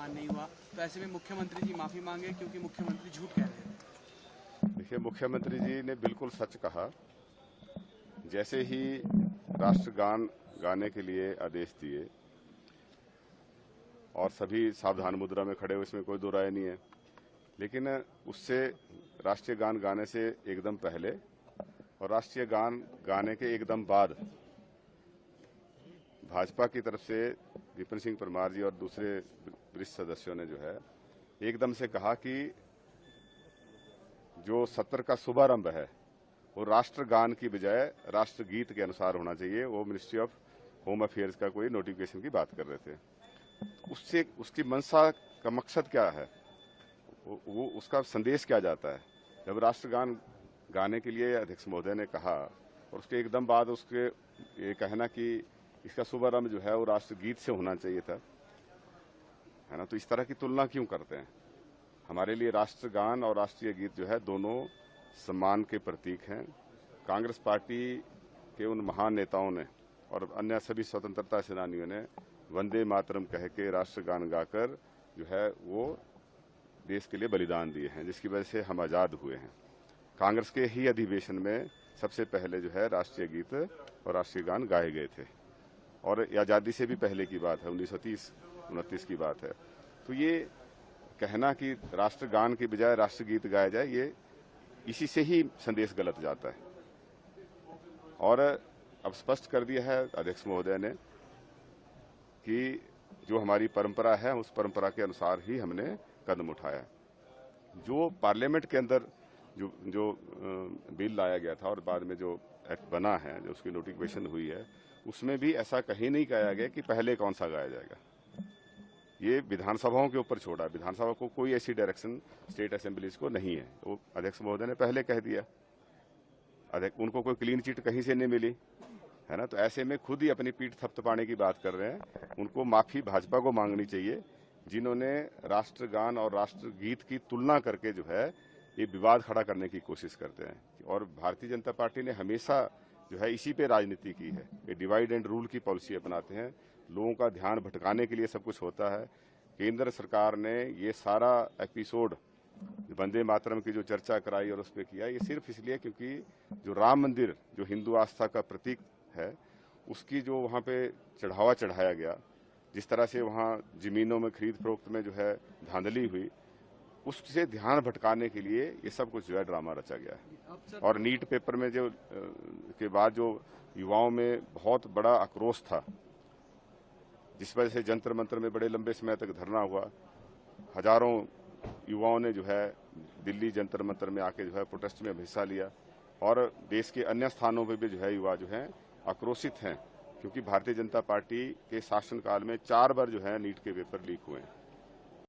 सम्मान नहीं हुआ, तो ऐसे में मुख्यमंत्री जी माफी मांगे क्योंकि मुख्यमंत्री झूठ कह रहे थे। देखिए, मुख्यमंत्री जी ने बिल्कुल सच कहा। जैसे ही राष्ट्रगान गाने के लिए आदेश दिए और सभी सावधान मुद्रा में खड़े हुए, इसमें कोई दो राय नहीं है, लेकिन उससे राष्ट्रीय गान गाने से एकदम पहले और राष्ट्रीय गान गाने के एकदम बाद भाजपा की तरफ से विपिन सिंह परमार जी और दूसरे वरिष्ठ सदस्यों ने जो है एकदम से कहा कि जो सत्र का शुभारंभ है वो राष्ट्रगान की बजाय राष्ट्रगीत के अनुसार होना चाहिए। वो मिनिस्ट्री ऑफ होम अफेयर्स का कोई नोटिफिकेशन की बात कर रहे थे। उससे उसकी मंशा का मकसद क्या है, वो उसका संदेश क्या जाता है। जब राष्ट्रगान गाने के लिए अध्यक्ष महोदय ने कहा और उसके एकदम बाद उसके ये कहना कि इसका शुभारंभ जो है वो राष्ट्रगीत से होना चाहिए था, है ना, तो इस तरह की तुलना क्यों करते हैं। हमारे लिए राष्ट्रगान और राष्ट्रीय गीत जो है दोनों सम्मान के प्रतीक हैं। कांग्रेस पार्टी के उन महान नेताओं ने और अन्य सभी स्वतंत्रता सेनानियों ने वंदे मातरम कह के राष्ट्रगान गाकर जो है वो देश के लिए बलिदान दिए हैं, जिसकी वजह से हम आज़ाद हुए हैं। कांग्रेस के ही अधिवेशन में सबसे पहले जो है राष्ट्रीय गीत और राष्ट्रीय गान गाए गए थे और आज़ादी से भी पहले की बात है, 1930-29 की बात है। तो ये कहना कि राष्ट्रगान की बजाय राष्ट्रगीत गाया जाए, ये इसी से ही संदेश गलत जाता है। और अब स्पष्ट कर दिया है अध्यक्ष महोदय ने कि जो हमारी परंपरा है उस परंपरा के अनुसार ही हमने कदम उठाया। जो पार्लियामेंट के अंदर जो बिल लाया गया था और बाद में जो एक्ट बना है, जो उसकी नोटिफिकेशन हुई है, उसमें भी ऐसा कहीं नहीं कहा गया कि पहले कौन सा गाया जाएगा। ये विधानसभाओं के ऊपर छोड़ा। विधानसभा को कोई ऐसी डायरेक्शन स्टेट असेंबलीज को नहीं है। वो अध्यक्ष महोदय ने पहले कह दिया। उनको कोई क्लीन चिट कहीं से नहीं मिली, है ना। तो ऐसे में खुद ही अपनी पीठ थपथपाने की बात कर रहे हैं। उनको माफी भाजपा को मांगनी चाहिए, जिन्होंने राष्ट्रगान और राष्ट्रगीत की तुलना करके जो है ये विवाद खड़ा करने की कोशिश करते हैं। और भारतीय जनता पार्टी ने हमेशा जो है इसी पे राजनीति की है। ये डिवाइड एंड रूल की पॉलिसी अपनाते हैं। लोगों का ध्यान भटकाने के लिए सब कुछ होता है। केंद्र सरकार ने ये सारा एपिसोड वंदे मातरम की जो चर्चा कराई और उस पर किया, ये सिर्फ इसलिए क्योंकि जो राम मंदिर जो हिंदू आस्था का प्रतीक है, उसकी जो वहाँ पे चढ़ावा चढ़ाया गया, जिस तरह से वहाँ जमीनों में खरीद फरोख्त में जो है धांधली हुई, उससे ध्यान भटकाने के लिए ये सब कुछ जो है ड्रामा रचा गया है। और नीट पेपर में जो के बाद जो युवाओं में बहुत बड़ा आक्रोश था, जिस वजह से जंतर मंतर में बड़े लंबे समय तक धरना हुआ। हजारों युवाओं ने जो है दिल्ली जंतर मंतर में आके जो है प्रोटेस्ट में हिस्सा लिया और देश के अन्य स्थानों पर भी जो है युवा जो है आक्रोशित हैं, क्योंकि भारतीय जनता पार्टी के शासनकाल में 4 बार जो है नीट के पेपर लीक हुए हैं।